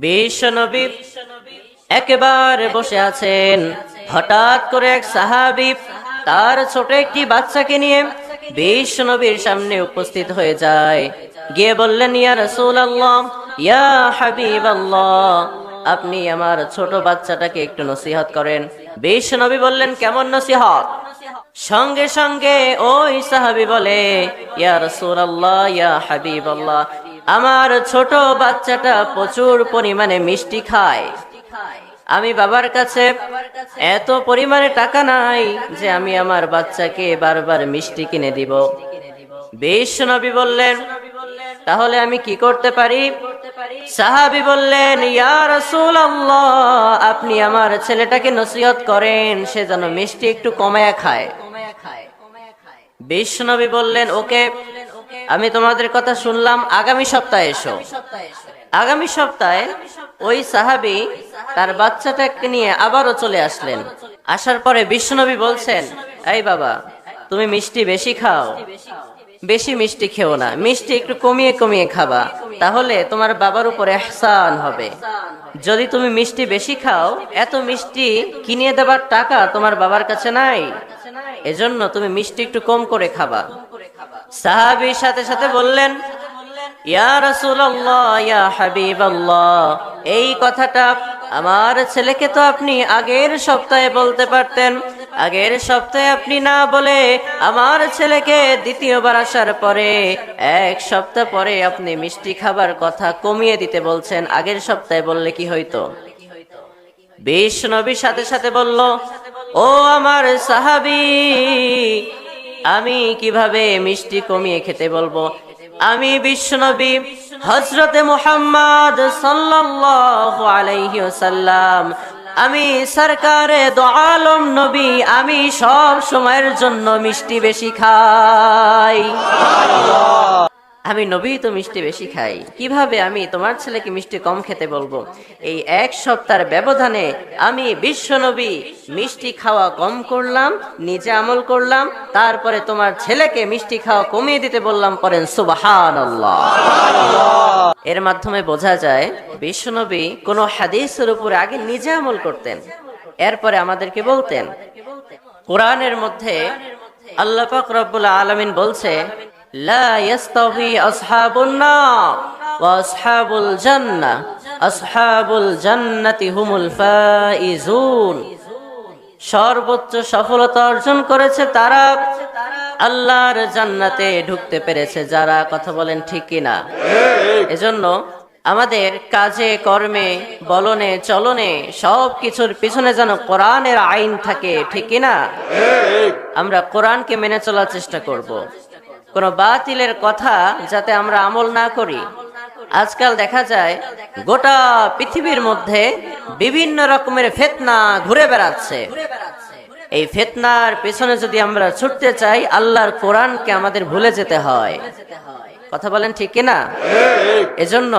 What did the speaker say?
বিশ্বনবী একেবারে বসে আছেন। হঠাৎ করে এক সাহাবী তার ছোট একটি বাচ্চাকে নিয়ে বিশ্বনবীর সামনে উপস্থিত হয়ে যায়। গিয়ে বললেন, ইয়া রাসূলুল্লাহ, ইয়া হাবিবাল্লাহ, আপনি আমার ছোট বাচ্চাটাকে একটু নসিহত করেন। বিশ্বনবী বললেন, কেমন নসিহত? সঙ্গে সঙ্গে ওই সাহাবী বলে, ইয়া রাসূলুল্লাহ, ইয়া হাবিবাল্লাহ, আমার ছোট বাচ্চাটা প্রচুর পরিমাণে মিষ্টি খায়। আমি বাবার কাছে এত পরিমাণে টাকা নাই যে আমি আমার বাচ্চাকে বারবার মিষ্টি কিনে দিব। বিশ্বনবী বললেন, তাহলে আমি কি করতে পারি? সাহাবী বললেন, ইয়া রাসূলুল্লাহ, আপনি আমার ছেলেটাকে নসিহত করেন সে যেন মিষ্টি একটু কমায়া খায়। বিশ্বনবী বললেন, ওকে, আমি তোমাদের কথা শুনলাম, আগামী সপ্তাহে এসো। আগামী সপ্তাহে ওই সাহাবী তার বাচ্চাটাকে নিয়ে আবারও চলে আসলেন। আসার পরে বিশ্বনবী বলছেন, এই বাবা, তুমি মিষ্টি বেশি খাও, বেশি মিষ্টি খেও না, মিষ্টি একটু কমিয়ে কমিয়ে খাবা, তাহলে তোমার বাবার উপর ইহসান হবে। যদি তুমি মিষ্টি বেশি খাও, এত মিষ্টি কিনে দেবার টাকা তোমার বাবার কাছে নাই, এজন্য তুমি মিষ্টি একটু কম করে খাবা। সাহাবীর সাথে সাথে বললেন, ইয়া রাসূলুল্লাহ, ইয়া হাবিবাল্লাহ, এই কথাটা আমার ছেলেকে তো আপনি আগের সপ্তাহে বলতে পারতেন। আগের সপ্তাহে আপনি না বলে আমার ছেলেকে দ্বিতীয়বার আসার পরে এক সপ্তাহ পরে আপনি মিষ্টি খাবার কথা কমিয়ে দিতে বলছেন। আগের সপ্তাহে বললে কি হইতো? বিশ্বনবীর সাথে সাথে বলল, ও আমার সাহাবী, আমি কিভাবে মিষ্টি কমিয়ে খেতে বলবো? আমি বিশ্বনবী হযরতে মুহাম্মদ সাল্লাল্লাহু আলাইহি ওয়াসাল্লাম, আমি সরকারে দো আলম নবী, আমি সব সময়ের জন্য মিষ্টি বেশি খাই। আমি নবী তো মিষ্টি বেশি খাই, কিভাবে আমি তোমার ছেলেকে মিষ্টি কম খেতে বলবো? এই এক সপ্তাহের ব্যবধানে আমি বিশ্বনবী মিষ্টি খাওয়া কম করলাম, নিজে আমল করলাম, তারপরে তোমার ছেলেকে মিষ্টি খাওয়া কমিয়ে দিতে বললাম। পড়েন সুবহানাল্লাহ। এর মাধ্যমে বোঝা যায় বিশ্বনবী কোন হাদিসের উপরে আগে নিজে আমল করতেন, এরপরে আমাদেরকে বলতেন। কোরআনের মধ্যে আল্লাহ পাক রব্বুল আলামিন বলছে, লা ইয়াস্তাবি আসহাবুন নার ওয়া আসহাবুল জান্নাহ, আসহাবুল জান্নাতি হুমুল ফাইজুন। সর্বোচ্চ সফলতা অর্জন করেছে তারা, আল্লাহর জান্নাতে ঢুকতে পেরেছে যারা। কথা বলেন ঠিক কিনা? এজন্য আমাদের কাজে কর্মে বলনে চলনে সব কিছুর পিছনে যেন কোরআনের আইন থাকে, ঠিক কিনা? আমরা কোরআনকে মেনে চলার চেষ্টা করব, কোন বাতিলের কথা যাতে আমরা আমল না করি। আজকাল দেখা যায় গোটা পৃথিবীর মধ্যে বিভিন্ন রকমের ফিতনা ঘুরে বেড়াচ্ছে। এই ফিতনার পেছনে যদি আমরা ছুটতে চাই, আল্লাহর কোরআনকে আমাদের ভুলে যেতে হয়। কথা বলেন ঠিক কিনা? এজন্য